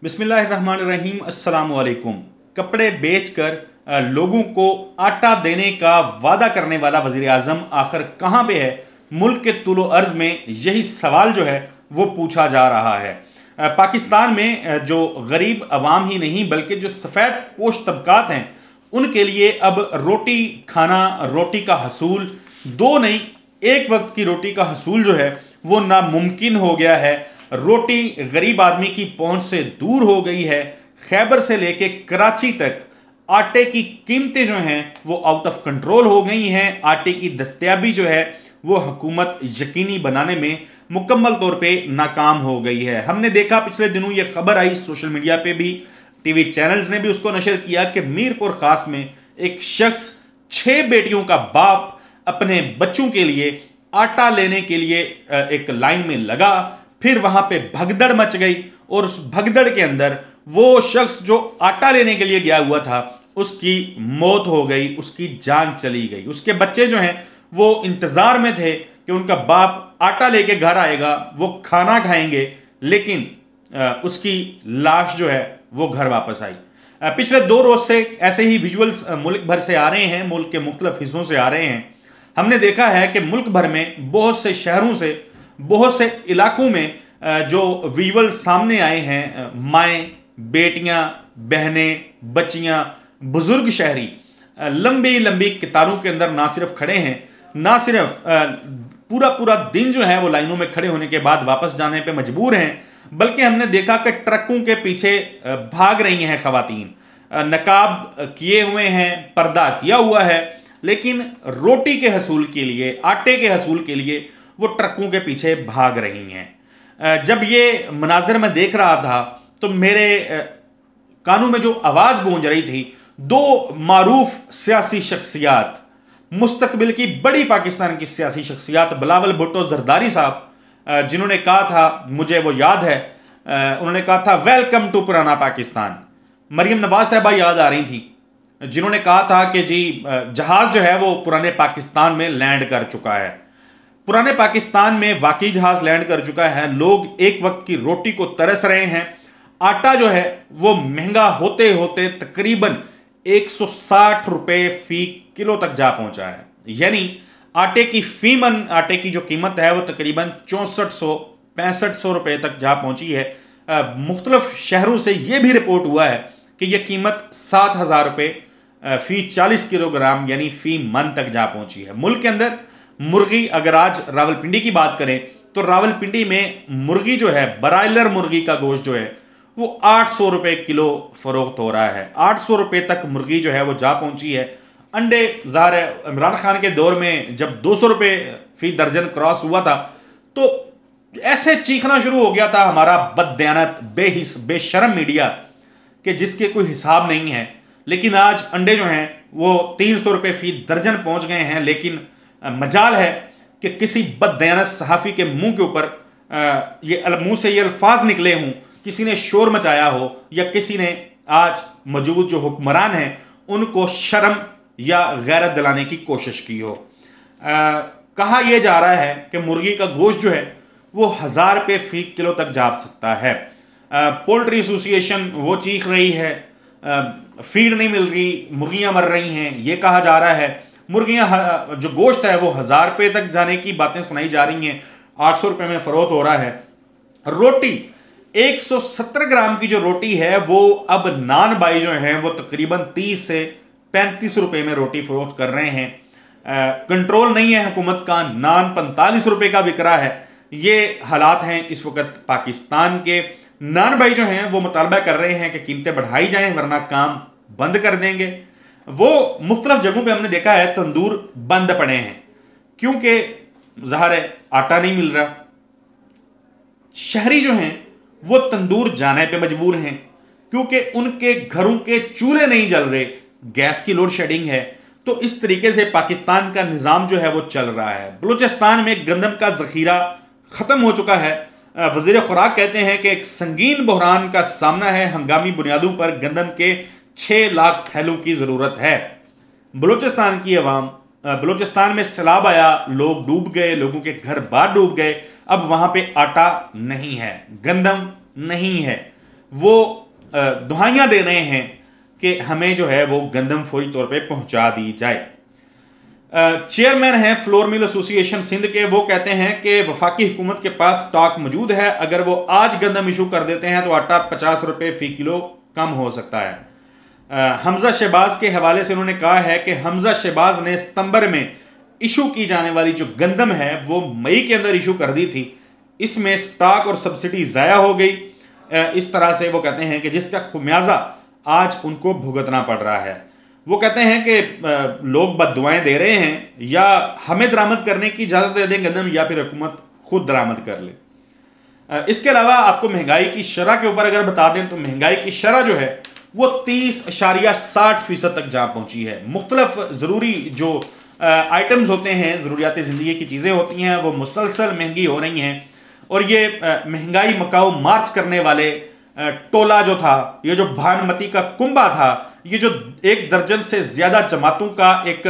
बिस्मिल्लाहिर्रहमानिर्रहीम अस्सलाम वालेकुम। कपड़े बेचकर लोगों को आटा देने का वादा करने वाला वजीर आजम आखिर कहां पे है? मुल्क के तुलो अर्ज में यही सवाल जो है वो पूछा जा रहा है। पाकिस्तान में जो गरीब अवाम ही नहीं बल्कि जो सफ़ेद पोश तबकात हैं उनके लिए अब रोटी खाना, रोटी का हसूल, दो नहीं एक वक्त की रोटी का हसूल जो है वो नामुमकिन हो गया है। रोटी गरीब आदमी की पहुंच से दूर हो गई है। खैबर से लेके कराची तक आटे की कीमतें जो हैं वो आउट ऑफ कंट्रोल हो गई हैं। आटे की दस्तयाबी जो है वो हुकूमत यकीनी बनाने में मुकम्मल तौर पे नाकाम हो गई है। हमने देखा पिछले दिनों ये खबर आई सोशल मीडिया पे भी, टीवी चैनल्स ने भी उसको नशर किया कि मीरपुर खास में एक शख्स 6 बेटियों का बाप अपने बच्चों के लिए आटा लेने के लिए एक लाइन में लगा। फिर वहां पे भगदड़ मच गई और उस भगदड़ के अंदर वो शख्स जो आटा लेने के लिए गया हुआ था उसकी मौत हो गई, उसकी जान चली गई। उसके बच्चे जो हैं वो इंतजार में थे कि उनका बाप आटा लेके घर आएगा, वो खाना खाएंगे, लेकिन उसकी लाश जो है वो घर वापस आई। पिछले 2 रोज से ऐसे ही विजुअल्स मुल्क भर से आ रहे हैं, मुल्क के मुख्तलिफ हिस्सों से आ रहे हैं। हमने देखा है कि मुल्क भर में बहुत से शहरों से, बहुत से इलाकों में जो विजुअल सामने आए हैं, माएँ, बेटियां, बहनें, बच्चियां, बुजुर्ग शहरी लंबी लंबी कतारों के अंदर ना सिर्फ खड़े हैं, ना सिर्फ पूरा पूरा दिन जो है वो लाइनों में खड़े होने के बाद वापस जाने पे मजबूर हैं, बल्कि हमने देखा कि ट्रकों के पीछे भाग रही हैं खवातीन, नकाब किए हुए हैं, पर्दा किया हुआ है, लेकिन रोटी के हसूल के लिए, आटे के हसूल के लिए वो ट्रकों के पीछे भाग रही हैं। जब ये मनाजिर में देख रहा था तो मेरे कानों में जो आवाज़ गूंज रही थी, 2 मारूफ सियासी शख्सियात, मुस्तकबिल की बड़ी पाकिस्तान की सियासी शख्सियात, बिलावल भुट्टो जरदारी साहब, जिन्होंने कहा था, मुझे वो याद है, उन्होंने कहा था वेलकम टू पुराना पाकिस्तान। मरियम नवाज साहबा याद आ रही थी जिन्होंने कहा था कि जी जहाज़ जो है वो पुराने पाकिस्तान में लैंड कर चुका है। पुराने पाकिस्तान में वाकई जहाज लैंड कर चुका है। लोग एक वक्त की रोटी को तरस रहे हैं। आटा जो है वो महंगा होते होते तकरीबन 160 रुपए फी किलो तक जा पहुंचा है। यानी आटे की फी मन आटे की जो कीमत है वो तकरीबन 6400-6500 रुपए तक जा पहुंची है। मुख्तलिफ शहरों से यह भी रिपोर्ट हुआ है कि यह कीमत 7000 रुपए फी 40 किलोग्राम यानी फी मन तक जा पहुंची है। मुल्क के अंदर मुर्गी, अगर आज रावलपिंडी की बात करें तो रावलपिंडी में मुर्गी जो है, ब्रायलर मुर्गी का गोश्त जो है वो 800 रुपए किलो फरोख्त हो रहा है। 800 रुपए तक मुर्गी जो है वो जा पहुंची है। अंडे, ज़ाहिर है इमरान खान के दौर में जब 200 रुपए फी दर्जन क्रॉस हुआ था तो ऐसे चीखना शुरू हो गया था हमारा बददयानत बेशर्म मीडिया कि जिसके कोई हिसाब नहीं है। लेकिन आज अंडे जो हैं वो 300 रुपए फी दर्जन पहुंच गए हैं। लेकिन मजाल है कि किसी बददयानत सहाफ़ी के मुंह के ऊपर मुंह से ये अल्फाज निकले हों, किसी ने शोर मचाया हो, या किसी ने आज मौजूद जो हुक्मरान हैं उनको शर्म या गैरत दिलाने की कोशिश की हो। कहा यह जा रहा है कि मुर्गी का गोश्त जो है वो 1000 रुपये फी किलो तक जा सकता है। पोल्ट्री एसोसिएशन वो चीख रही है, फीड नहीं मिल रही, मुर्गियां मर रही हैं, ये कहा जा रहा है। मुर्गियां जो गोश्त है वो 1000 रुपये तक जाने की बातें सुनाई जा रही हैं, 800 रुपये में फरोख्त हो रहा है। रोटी 170 ग्राम की जो रोटी है वो अब नान बाई जो है वो तकरीबन 30 से 35 रुपये में रोटी फरोख्त कर रहे हैं। कंट्रोल नहीं है हुकूमत का, नान 45 रुपये का बिक रहा है। ये हालात हैं इस वक्त पाकिस्तान के। नान भाई जो हैं वो मुतालबा कर रहे हैं कि कीमतें बढ़ाई जाएं वरना काम बंद कर देंगे। वो मुख्तलिफ जगहों पे हमने देखा है तंदूर बंद पड़े हैं क्योंकि ज़ाहिर है आटा नहीं मिल रहा। शहरी जो हैं वो तंदूर जाने पे मजबूर हैं क्योंकि उनके घरों के चूल्हे नहीं जल रहे, गैस की लोड शेडिंग है। तो इस तरीके से पाकिस्तान का निज़ाम जो है वो चल रहा है। बलूचिस्तान में गंदम का ज़ख़ीरा ख़त्म हो चुका है। वज़ीर खुराक कहते हैं कि एक संगीन बहरान का सामना है, हंगामी बुनियादों पर गंदम के 6 लाख थैलों की ज़रूरत है। बलूचिस्तान की अवाम, बलूचिस्तान में सैलाब आया, लोग डूब गए, लोगों के घर बार डूब गए। अब वहाँ पे आटा नहीं है, गंदम नहीं है। वो दुहाइयाँ दे रहे हैं कि हमें जो है वो गंदम फौरी तौर पे पहुंचा दी जाए। चेयरमैन हैं फ्लोर मिल एसोसिएशन सिंध के, वो कहते हैं कि वफाकी हुकूमत के पास स्टॉक मौजूद है, अगर वो आज गंदम इशू कर देते हैं तो आटा 50 रुपये फी किलो कम हो सकता है। हमजा शहबाज के हवाले से उन्होंने कहा है कि हमजा शहबाज ने सितंबर में इशू की जाने वाली जो गंदम है वो मई के अंदर इशू कर दी थी, इसमें स्टॉक और सब्सिडी ज़ाया हो गई। इस तरह से वो कहते हैं कि जिसका खुमियाजा आज उनको भुगतना पड़ रहा है। वो कहते हैं कि लोग बद्दुआएं दे रहे हैं, या हमें दरामद करने की इजाज़त दे दें गंदम, या फिर हुकूमत खुद दरामद कर ले। इसके अलावा आपको महंगाई की शरह के ऊपर अगर बता दें तो महंगाई की शरह जो है वो 30.60% तक जा पहुंची है। मुख्तलिफ ज़रूरी जो आइटम्स होते हैं, ज़रूरियात ज़िंदगी की चीज़ें होती हैं, वो मुसलसल महंगी हो रही हैं। और ये महंगाई मकाऊ मार्च करने वाले टोला जो था, ये जो भानुमती का कुंभा था, ये जो 1 दर्जन से ज्यादा जमातों का एक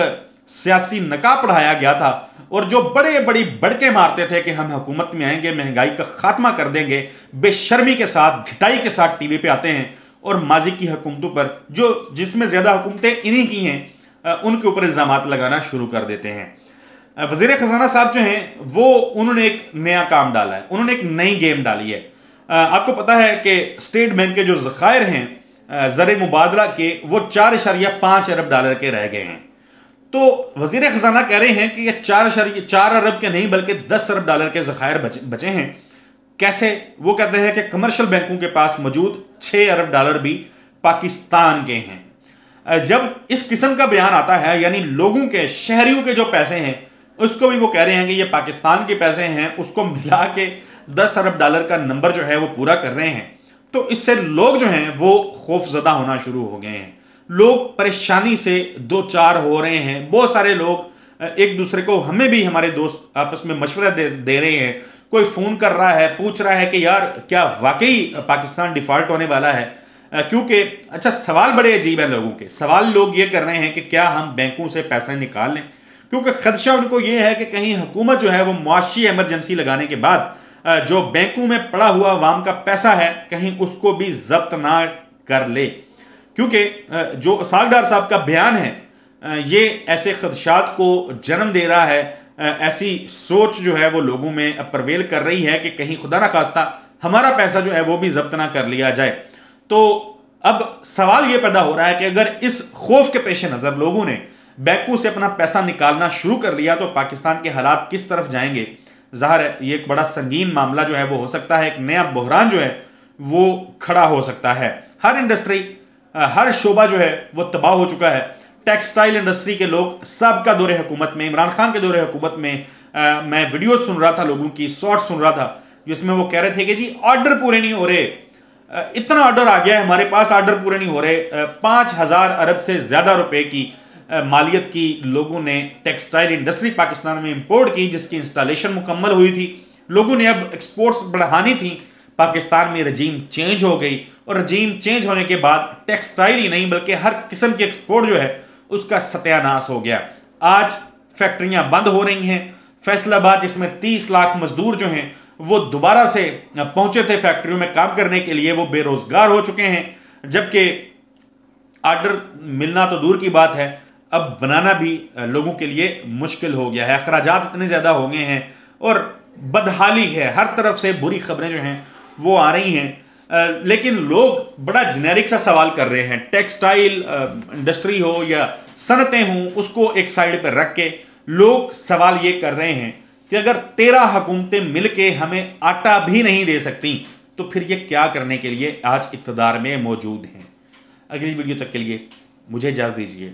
सियासी नकाब पढ़ाया गया था, और जो बड़े बड़ी बड़के मारते थे कि हम हुकूमत में आएंगे, महंगाई का खात्मा कर देंगे, बेशर्मी के साथ, घिटाई के साथ टीवी पे आते हैं और माजी की हुकूमतों पर, जो जिसमें ज्यादा हुकूमतें इन्हीं की हैं, उनके ऊपर इल्जामात लगाना शुरू कर देते हैं। वजीर खजाना साहब जो हैं वो उन्होंने एक नया काम डाला है, उन्होंने एक नई गेम डाली है। आपको पता है कि स्टेट बैंक के जो ज़खायर हैं ज़र मुबादला के, वो 4.5 अरब डॉलर के रह गए हैं। तो वजीर खजाना कह रहे हैं कि ये 4 अरब के नहीं बल्कि 10 अरब डॉलर के ज़खायर बचे हैं। कैसे? वो कहते हैं कि कमर्शियल बैंकों के पास मौजूद 6 अरब डॉलर भी पाकिस्तान के हैं। जब इस किस्म का बयान आता है, यानी लोगों के, शहरियों के जो पैसे हैं उसको भी वो कह रहे हैं कि ये पाकिस्तान के पैसे हैं, उसको मिला के 10 अरब डॉलर का नंबर जो है वो पूरा कर रहे हैं, तो इससे लोग जो हैं वो खौफजदा होना शुरू हो गए हैं। लोग परेशानी से दो चार हो रहे हैं। बहुत सारे लोग एक दूसरे को, हमें भी हमारे दोस्त आपस में मशवरा दे रहे हैं। कोई फ़ोन कर रहा है, पूछ रहा है कि यार क्या वाकई पाकिस्तान डिफ़ॉल्ट होने वाला है? क्योंकि अच्छा, सवाल बड़े अजीब हैं लोगों के। सवाल लोग ये कर रहे हैं कि क्या हम बैंकों से पैसे निकाल लें, क्योंकि खदशा उनको ये है कि कहीं हुकूमत जो है वो मुआशी एमरजेंसी लगाने के बाद जो बैंकों में पड़ा हुआ अवाम का पैसा है कहीं उसको भी जब्त ना कर ले। क्योंकि जो इसाक डार साहब का बयान है ये ऐसे खदशात को जन्म दे रहा है, ऐसी सोच जो है वो लोगों में प्रवेल कर रही है कि कहीं खुदा ना खास्ता हमारा पैसा जो है वो भी जब्त ना कर लिया जाए। तो अब सवाल ये पैदा हो रहा है कि अगर इस खौफ के पेश नज़र लोगों ने बैंकों से अपना पैसा निकालना शुरू कर लिया तो पाकिस्तान के हालात किस तरफ जाएंगे? ज़ाहिर है ये एक बड़ा संगीन मामला जो है वो हो सकता है, एक नया बहरान जो है वो खड़ा हो सकता है। हर इंडस्ट्री, हर शोबा जो है वो तबाह हो चुका है। टेक्सटाइल इंडस्ट्री के लोग सबका दौरे हुकूमत में, इमरान खान के दौरे हुकूमत में मैं वीडियो सुन रहा था, लोगों की शॉर्ट सुन रहा था, जिसमें वो कह रहे थे कि जी ऑर्डर पूरे नहीं हो रहे, इतना ऑर्डर आ गया है हमारे पास, ऑर्डर पूरे नहीं हो रहे। 5,000 अरब से ज़्यादा रुपए की मालियत की लोगों ने टेक्सटाइल इंडस्ट्री पाकिस्तान में इंपोर्ट की, जिसकी इंस्टॉलेशन मुकम्मल हुई थी। लोगों ने अब एक्सपोर्ट्स बढ़ानी थी। पाकिस्तान में रजीम चेंज हो गई, और रजीम चेंज होने के बाद टेक्सटाइल ही नहीं बल्कि हर किस्म की एक्सपोर्ट जो है उसका सत्यानाश हो गया। आज फैक्ट्रियां बंद हो रही हैं। फैसलाबाद जिसमें 30 लाख मजदूर जो हैं वो दोबारा से पहुंचे थे फैक्ट्रियों में काम करने के लिए, वो बेरोजगार हो चुके हैं। जबकि ऑर्डर मिलना तो दूर की बात है, अब बनाना भी लोगों के लिए मुश्किल हो गया है। अखराजात इतने ज़्यादा हो गए हैं और बदहाली है, हर तरफ से बुरी खबरें जो हैं वो आ रही हैं। लेकिन लोग बड़ा जेनेरिक सा सवाल कर रहे हैं। टेक्सटाइल इंडस्ट्री हो या सनतें हों, उसको एक साइड पर रख के लोग सवाल ये कर रहे हैं कि अगर 13 हुकूमतें मिलके हमें आटा भी नहीं दे सकती तो फिर ये क्या करने के लिए आज इक़्तिदार में मौजूद हैं। अगली वीडियो तक के लिए मुझे इजाज़त दीजिए।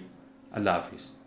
अल्लाह हाफिज़।